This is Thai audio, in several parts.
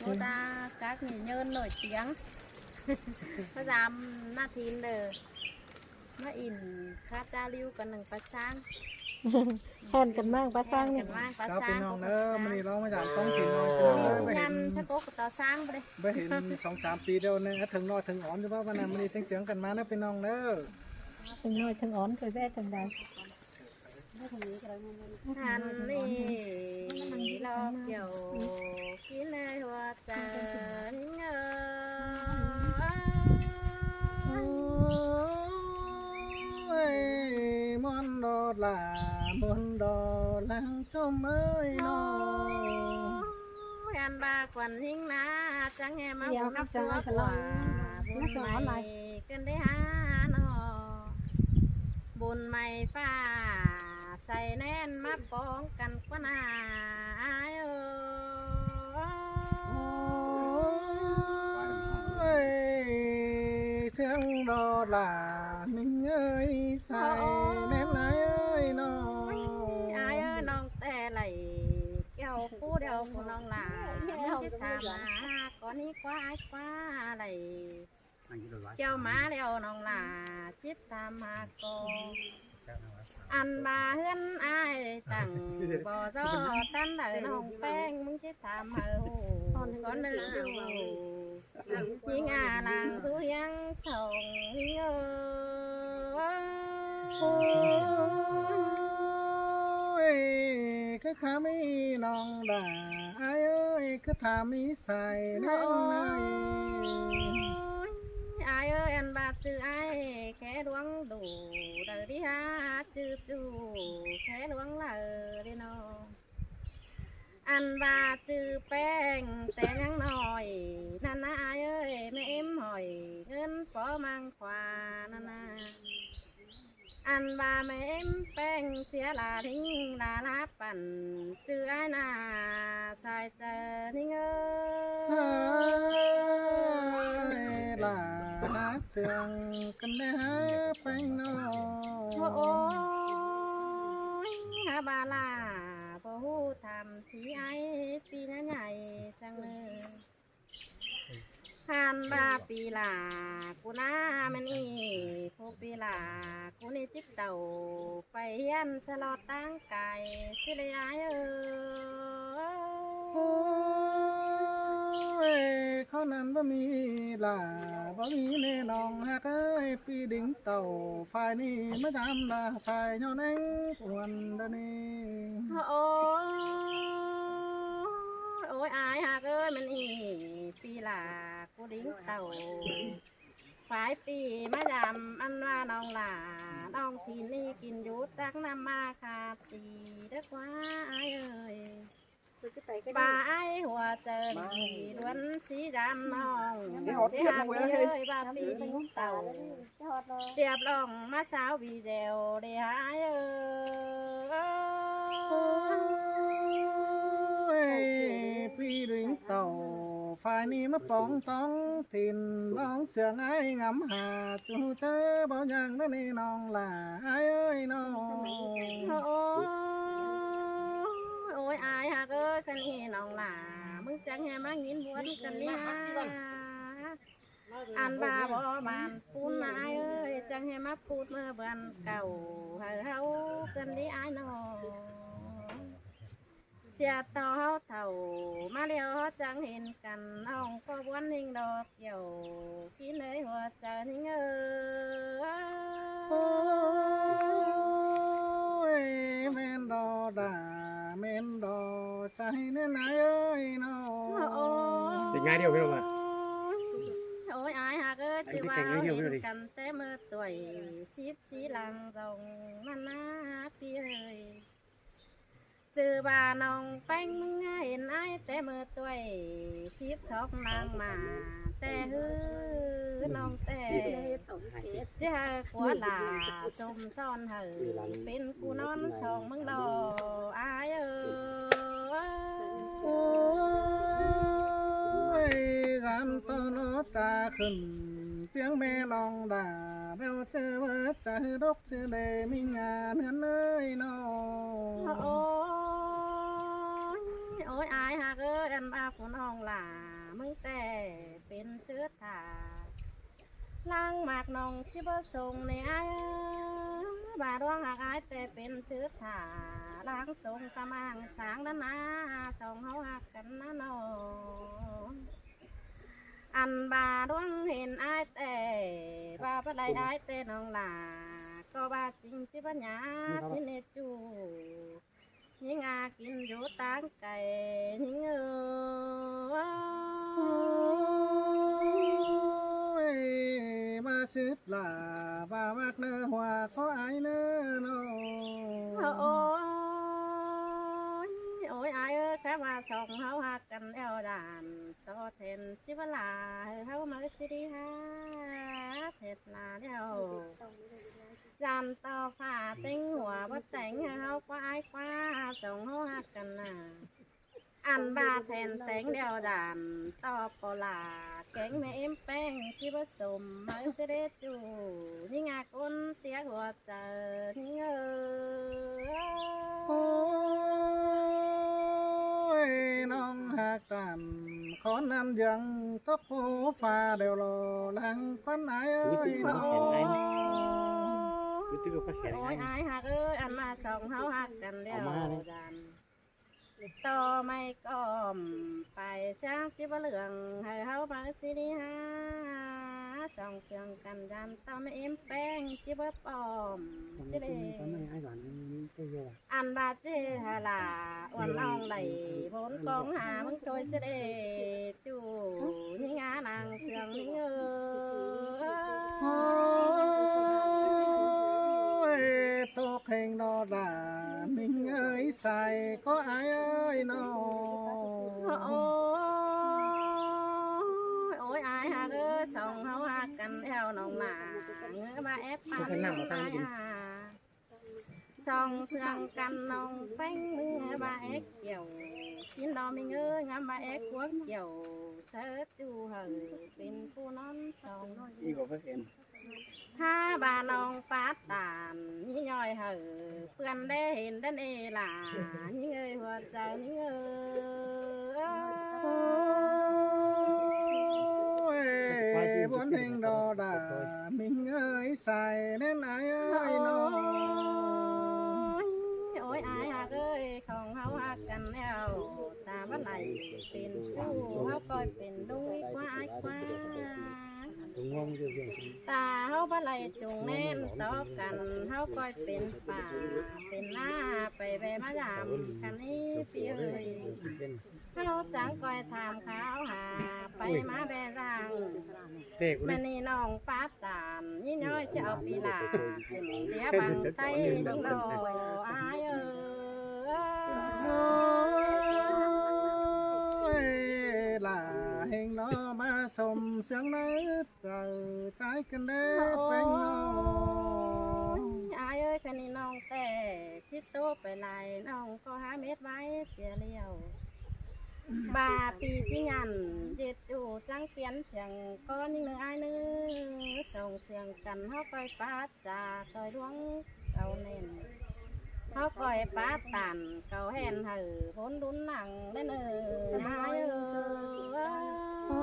cô ta các nghệ nhân nổi tiếng có dám na thìn đờ nó in khát ra lưu còn đừng phát sang แข่งกันมากปลาสร้างนี่ กันมากภา เจ้า ษา พี่น้องเด้อมันนี่เรามาจากต้องถิ่นน้อยพี่น้องเด้อไปเห็น ยำชักโกกต่อสร้างไปเลย ไปเห็น2-3 ปีเดียวนึงถึงน้อยถึงอ่อนใช่ป่ะวันนั้นมันนี่เสียงกันมาเด้อพี่น้องเด้อ ทั้งน้อยทั้งอ่อนเคยแว่ทั้งใด หันนี่ลอกเกี่ยวกินเลยหัวใจมอนดอลามอนดอลังชมเอ้ยน้อง อันบาควันหิงนาจังแหมาบุญนับสัวกว่าบุญใหม่กันได้หาหนอบุญใหม่ฟ้าใส่แน่นมาป้องกันกว่านาเสียงดอลานิ่งเอ้ยใส่แน่นไรเอ้ยน้อง อายน้องแต่ไหลเกี่ยวผู้เดียวผู้น้องลาจิตถามมาก่อนนี้กว่าไหลเกี่ยวมาเดียวน้องลาจิตตามมาก่อนอันบาเฮือนอายตั้งบ่ซอตันเด้อน้องแป้งมึงจิตถามเฮาก่อนนึกอยู่ยิงนางตุยังส่งยิงคือขามีน้องด่าเอ้ยคือถามีใส่แน่นไร อายอันบาดจื้ออายแค่ดวงดูเด้อดิฮะจื้อจูแค่ดวงเลยน้องอันบาดจื้อแป้งแต่ยังน้อยนั่นนะอายแม่เอ็มหอยเงินปอมังควานั่นนะอันบาแม่เอ็มแป้งเสียลาทิ้งลาลาปั่นจื้ออายนาสายเจอนิ่งใส่ลาเสียงกันแน่ไปน้อง โอ้ยฮาบาลาบ่ฮู้ทำที่ไอ้ปีนั้นใหญ่จังเลยหันบาปีลากูน่ามันอีพวกปีลากูนี่จิตเต่าไปเฮียนสลอดตั้งไก่สิเลยอ้ายโอ้ยเขานั้นบ่มีลาบ่มีแน่น้องฮักเอ้ยปีดิ่งเต่าฝ่ายนี้มาทำลาฝ่ายเฮาแน่งปวนดะนี่ โอ้โอ้ยอายหากมันอีปีลากูดิ้งเต่าฝ่ายปีมาดำอันว่าน้องหลาน้องทีนี่กินยุตักน้ำมาคาตีเด็กว่าอายป่าไอหัวเจอดีล้วนสีดำน้องที่หางดีเลยว่าปีดิ้งเต่าเตียบลองมาสาววีเดวเดียพี่ดิ่งเต่าฝ่ายนี้มาป้องต้องถิ่นน้องเสียงไอ้งำหาจูเจอบ่ยังนั่นนี่น้องล่ะเอ้ยน้อง โอ้ยอายฮะก็คันนี้น้องหล่ามึงจังแห่มางินบวนกันนี่ฮะอันบาบ่บานปูนอายเอ้ยจังแห่มาพูดเมื่อเบือนเก่าเฮากันนี่อายน้องเสียต่อเท่ามาเลี้ยวจังเห็นกันน้องก็วนหิงดอกเกี่ยวกินเลยหัวใจหิงแม่นดอดาแม่นดอใส่เนื้อไหนเอ้ยน้อง เด็กง่ายเดียวพี่ลงมา โอ้ยอายหากจะว่าเห็นกันแต่เมื่อตัวสิบสีหลังตรงนั่นนะพี่เลยเจอบ้าน้องแป้งมึงเห็นไอ้แต่เมื่อตัว12นางมาแต่ฮือน้องแต่เจ้าขวาลาสมซ่อนเหอเป็นกูนอนสองมึงดออายโอ้ยกันตอนตาขึ้นเพียงแม่น้องด่าเราเจอว่าใจดกเจอเดมีงานเฮือนเลยน้อง โอ้ยอายหากอัน ว่าผู้น้องหล่ามึงแต่เป็นเชื้อถาล้างหมากน้องที่บ่ส่งในอายบาดวงหักอายแต่เป็นเชื้อถาล้างส่งกะมังสางด้านหน้าสองเฮาหักกันนะน้องอันบาดวงเห็นอายแต่บาปะไดอายแต่น้องหล่าก็บาจริงจิบัญญาจิเนจูยิงอากินอยู่ตั้งไก่ยิงมาชิดลาบามักเนื้อหัวเขาไอเนื้อน้อง โอ้ยโอ้ยอายแค่มาส่งเฮาหักกันเอวดานต่อเทนจิบลาเฮามาสิดีฮะเทศนาเดียวจำต่อฝ่าติ้งหัวว่าแต่งเฮาควายคว้าส่งเฮาหักกันน่ะอันบาแทนแต่งเดียวดานต่อปลาแกงแม่เอ็มแป้งที่ผสมมาเสดจูนี่งาก้นเตี้ยหัวเจอนี่โอ้ยน้องหักกันขอนำยังทบหูฟ้าเดียวรอหลังควันไหนเอ้ยน้อง คือที่ก็แข็ง โอ้ยอายหักอันมาสองเฮาหักกันเดียวดันต่อไม่ก้อมไปสร้างจิบเหลืองให้เฮามาสิดีฮะสองเสียงกันดันต่อไม่เอ็มแป้งจิบปอมจิเดอันบาเจฮาลาวันน้องไหลบนกองหามึงโดยเสดจูนี่งานางเสียงนี่โตเข่งนอดามิงเอ้ยใส่ก็ไอ้เอ้ยน้อง โอ้ยอายหักสองเฮาหักกันแอวน้องหมาเงื้อมาแอปปันอายสองเสื่องกันน้องแป้งมือบาเอ็กเกี่ยวชิ้นดอมิเงื้องามบาเอ็กหัวเกี่ยวเสิร์จูเหอเป็นผู้นอนสอง อีกกว่าเห็น ถ้าบาน้องปาตานนี่ย่อยเหอเพื่อนได้เห็นดันเอหล่านี่เงยหัวใจนี่เงย บนเองดอดามิงเอ้ยใส่แน่นไอ้เอ้ยน้อง โอ้ยอายหักเอ้ยของเฮาหักกันแล้วตาวันไหลเป็นสู้เฮาก็เป็นดุยกว่าอายกว่า ถุงงงอยู่เพียง ตาเฮาบ่ไหลจุงแน่นต่อกันเฮาก็เป็นป่าเป็นหน้าไปแวมายามกันนี่พี่เอ้ย เป็น เฮาจังก้อยถามขาวหาไปมาแบรัง เตะกู แม่ นี่ นี่น้องป้าตานยี่น้อยจะเอาปีหลาเป็นเดียบังไตดงดออายลาเฮงน้อมาสมเสียงนึกเจอใจกันเด้เป็นน้อง อายคันนี้น้องแต่ชิดโตไปไหลน้องก็หาเม็ดไว้เสียเลี้ยวบาปีจิงันเจ็ดจูจังเปลี่ยนเสียงก้อนนิ่งอายนึงส่งเสียงกันเฮาไปป้าจ่าต่อยดวงเก่าเน่นเขาปล่อยป้าตันเก่าแห่นหือพ้นดุนหนังได้เนอมาโอ้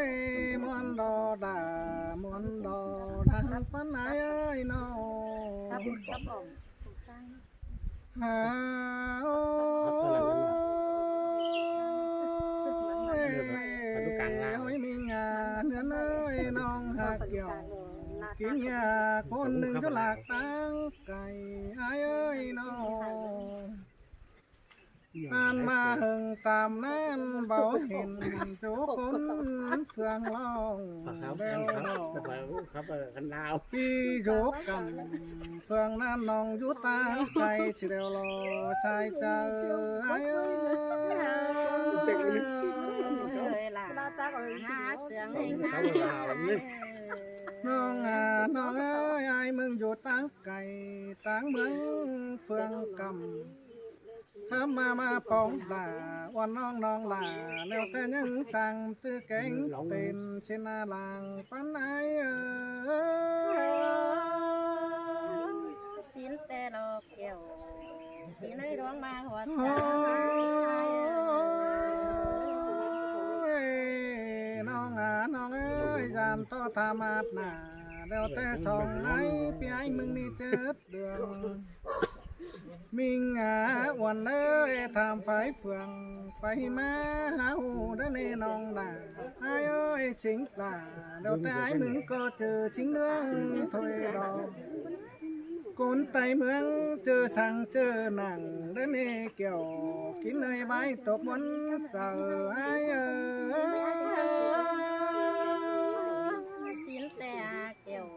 ยมวนดอดามวนดอดาปันไหนเอ้ยน้องฮาโอ้ยมีงานเนื้อเอ้ยน้องหักเกี่ยวกินยาคนหนึ่งก็หลากตั้งไก่ไอ้เอ้ยน้องอ่านมาหึงตามนั้นเบาเห็นโจคนเฟืองร้อง ครับ เร็ว ครับ น้อง ครับขันดาว พี่โจกันเฟืองนั้นน้องอยู่ตางไก่สิเร็วรอชายเจอไอ้เอ้ย ล่ะหาเสียงเองนะ น้องน้องเอ้ยไอ้มึงอยู่ตั้งไก่ตั้งเมืองเฟืองกำทำมาปองด่าวันน้องล่ะแล้วแต่ยังจังตื้อเก่งเป็นเช่นนาลางปันไอสินแต่ดอกเกี่ยวที่ในดวงมาหัวใจ นต่อธามาดหนาแล้วแต่สองไหนพี่ไอ้มึงนี่เจิดเดืองมิงอ้วนเลยทำไฟเฟืองไปมาหาหูได้ในน้องด่าไอ้เอ้ยสิงด่าแล้วแต่ไอ้มึงก็เจอสิงเรื่องถอยดอกคนไต่เมืองเจอสั่งเจอหนังได้ในเกี่ยวกินเลยใบตบวันเจอไอ้เอ้ย สินแต่เกี่ยว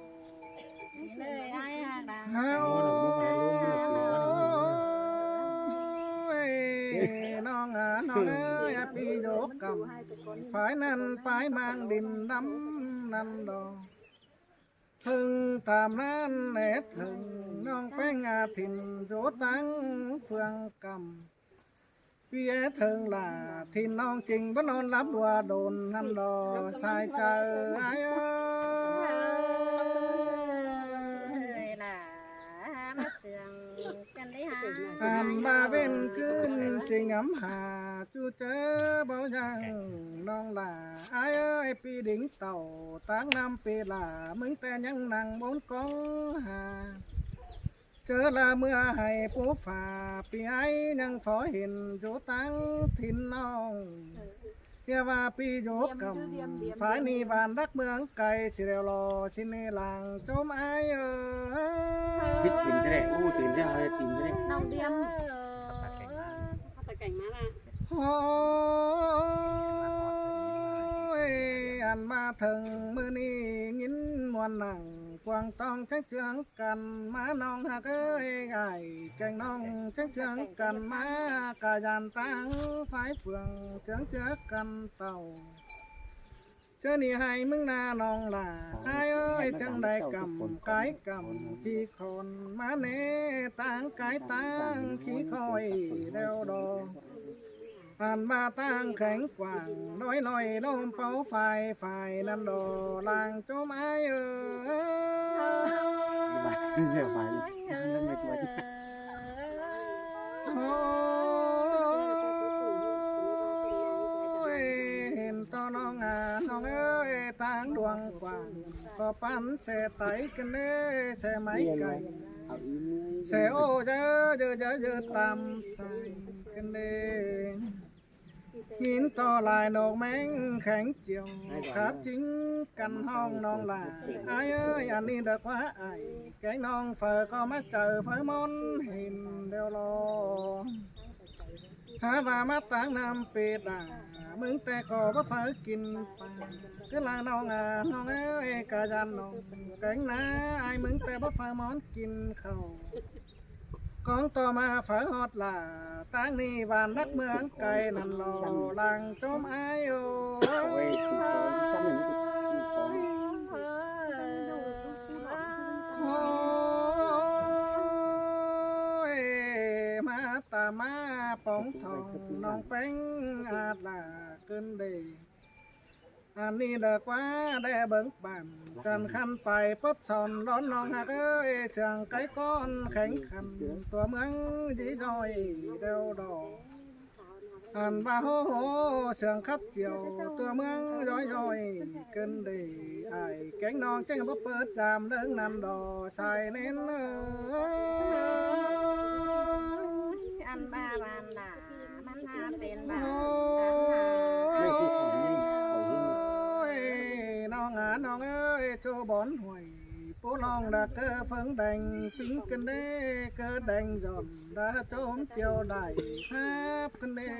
นี่เลยไอ้ดัง เฮาน้องน้องเอ้ยพี่โยกกำฝ่ายนั้นฝ่ายมังดินดำนั่นดอกถึงตามนั้นแหละถึงน้องแป้งถิ่นโจตังเฟืองกำพี่เอ๋ถึงล่ะที่น้องจริงบ่นอนรับดัวโดนนั่นดอกสายใจไอ้เอ้ย ล่ะมาเสืองกันได้หา อ่านมาเป็นคืนจริงอำหาจูเจอเบายังน้องล่ะไอ้เอ้ยปีดิ่งเต่าตั้งนำปีล่ะมึงแต่ยังนั่งบนกองหาเจอละเมื่อให้ผู้ฝ่าปีไอ้ยังฝอเห็นอยู่ตั้งถิ่นน้องเทียว่าปีโยกกำฝ่ายนี้บ้านรักเมืองไก่สิเรวรอสิเนหลังจมไอ้เอ้ย คิดกินก็ได้อู้ตื่นเช้าจะกินก็ได้ น้องเดียม โอ้ยอันมาถึงมือนี้ยินมวนหนังกวางต้องจังเจืองกันมาน้องหักเอ้ยไก่แกงน้องจังเจืองกันมากะยันตั้งไฟเฟืองเจืองเจือกันเต่าเจอนี่ให้มึงนาน้องล่ะไอ้เอ้ยจังได้กำไก่กำขี้คนมาเนตั้งไก่ตั้งขี้คอยแล้วดอกผ่านมาตั้งแข็งกว่างน้อยน้อยลมเป่าไฟไฟนั่นดอลางจมไอ้เอ้ย เดี๋ยวไปนั่นไม่ตัวที่ โอ้ยเห็นต่อน้องน้องเอ้ยตั้งดวงกว่างก็ปั้นเสไตกันเน่เสไม้ไก่ เอาอีมือ เสโอเยอะตามใส่กันเน่ยินต่อลายนกแมงแข็งเจียวครับจริงกันห้องน้องลาไอ้เอ้ยอันนี้เด็กว่าไอ้แกงน้องเฟอก็มาเจอเฟอมอนเห็นเดียวรอหาว่ามาตั้งน้ำปีดามึงแต่ก็บ่เฟอกินไปก็ลาน้องน้องเอ้ยกะยันน้องแกงนาไอ้มึงแต่บ่เฟอมอนกินข้าวของต่อมาฝาฮอดล่ะตั้งนี่บ้านนักเมืองไกลนั่นรอลังจมไอโอ เอาไว้ที่เขาจำหนึ่งที่ของ โอ้ยมาตามาปองทองน้องเป็งอาดล่ะขึ้นดีอันนี้เด็กว่าได้เบิ่งบ้านกันขันไปพบสอนร้อนน้องหักเอ้ยเสียงไก่ก้อนแข็งขันตัวเมืองยีจอยเดวดอกอันว่าโหเสียงขับเกี่ยวตัวเมืองย้อยเกินดีไอ้แกงน้องแจ้งบ่เปิดจามเดิงนำดอใส่เน้นเอ้ย อันบาบานด่ามันหาเป็นบา ไม่ใช่ของนี่เขาที่ น้องน้องเอ้ยโจบอนหวยปูลองđã cơ phấn đành tính cân đê cơ đành giòn đã trốn chiều đại tháp cân đê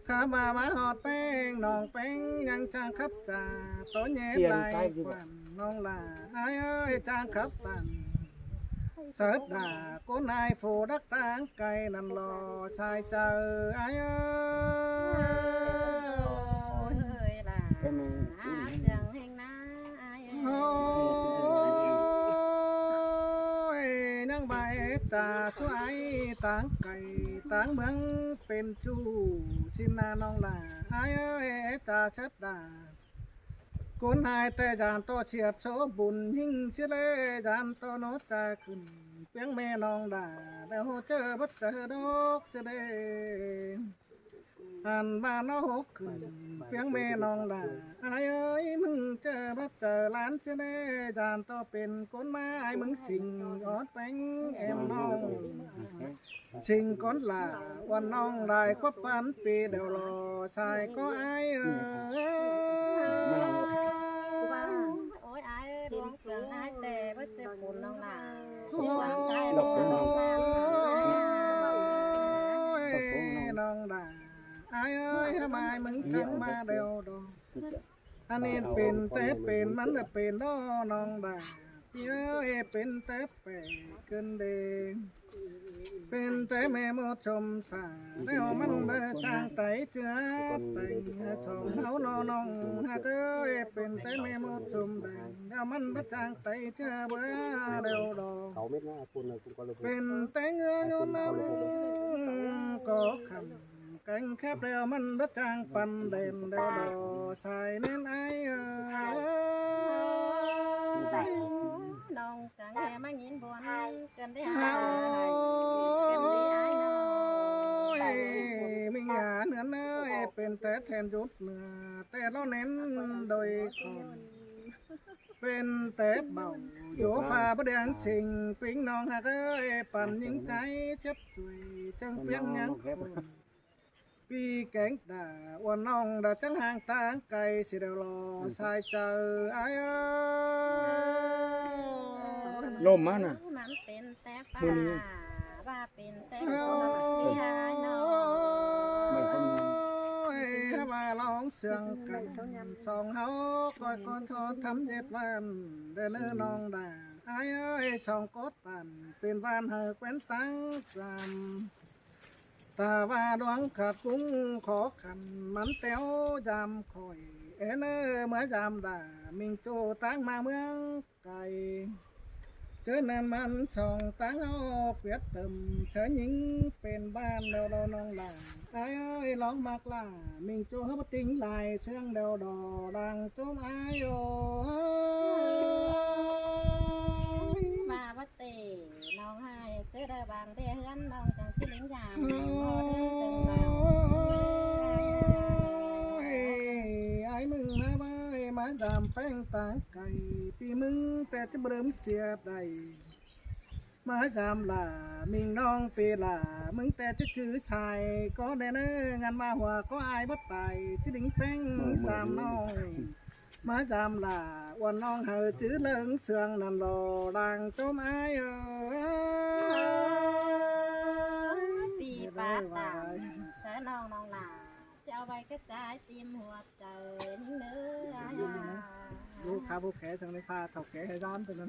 ข้ามามาหอดแป้งน้องแป้งยังจางขับตาโตเย็ดลายควันน้องลาไอ้เอ้ยจางขับตันเสิร์ชด่ากูนายฝูดักตางไก่นั่นรอชายเจอไอ้เอ้ย เอ้ยล่ะหาเสียงแห่งนาไอ้ โอ้ยนั่งใบจ่าช่วยตางไก่ตางเมืองเป็นจูชินนาน้องลาไอ้เอ้ยจ่าชัดดาคนหายแต่ยานโตเฉียดโสบุญยิ่งเชลยานโตโนตาขึ้นเพียงแม่น้องดาแล้วเจอบัดเจอดอกเสด อันบ้านนอกขึ้นเพียงแม่น้องด่าไอ้เอ้ยมึงเจอบัดเจอหลานเสน่ห์จานต่อเป็นคนไม้มึงสิ่งอดแป้งแอมน้องสิ่งก้นลาวันน้องได้ก็ปันปีเดียวรอชายก็ไอ้เอ้ย โอ้ยอายดวงเสียงอายแต่ว่าเจ็บปวดน้องหนา โอ้ยน้องด่าไอ้เอ้ยทำไมมึงจังมาเดียวดอกอันนี้เป็นแต่เป็นมันจะเป็นน้องด่าเอ้ยเป็นแต่เป็นเกินเดงเป็นแต่แม่โมชมสาแล้วมันเบื่อจางไตเจือแต่งสองเฮาน้องหากเอ้ยเป็นแต่แม่โมชมแดงแล้วมันเบื่อจางไตเจือเบื่อเดียวดอก เขาเม็ดนะคุณเลยคุณก็เลย เป็นแต่เงือโยนนั้นก็คำแกงแคบเดียวมันเบื่อจางปันเด่นเดียวดอกใส่เน้นไอ้เอ้ย น้องจังแห่มายินบวนกันได้หายกันได้อายน้อง มิหยาเนื้อเนยเป็นแต่แทนยุดเนื้อแต่เราเน้นโดยคนเป็นแต่เบาโยฟ้าประเดียงสิ่งปิ้งน้องหากเอ้ยปั่นยิงใจเช็ดสวยจังเพียงยังคนปีแกงด่าวันน้องด่าจังห่างตางไกลสิเดียวรอสายเจอไอ้เอ้ย ล่มมาน่ะ มันเป็นแต่ป่าว่าเป็นแต่คนที่หายน้อง ไม่ต้อง ถ้ามาลองเสียงกันสองเฮาก่อยก่อนทอทำเย็ดวันเดินน้องด่าไอ้เอ้ยสองกดตันเป็นวันเฮอเป็นตั้งจำตาว่าดวงขาดกุ้งขอขันมันเต้วยามคอยเอ็นเมื่อยามด่ามิงโจตั้งมาเมืองไกลเจอนั่นมันสองตั้งเอาเปียดเติมเสือหญิงเป็นบ้านเดาเราน้องด่าไอ้เอ้ยร้องมากล่ามิงโจเขามาติ้งลายเสียงเดาดอดังโจมไอ้โอ มาว่าเตน้องให้เจอได้บางเบี้ยเฮือนน้องจังที่เลี้ยงยามน้องบ่ได้เต็มเรา ไอ้มึงมาไว้มาดามแป้งตาไก่ปีมึงแต่จะเบิ่มเสียใดมาจามล่ามิงน้องปีล่ามึงแต่จะจื้อชายก็ได้เนื้องานมาหัวก็อายบ่ตายที่ดิ้งแป้งสามน้องมาจามล่าวันน้องเฮอจื้อเลิงเสืองนั่นรอดังโจมไอ้เอ้ย ปีปาตามเสน้องน้องหลาจะเอาไว้กระจายเตรียมหัวใจนิ่งเนื้อ ลูกค้าผู้แขจังเลยพาเถ่าแขให้ร้านตัวนั้น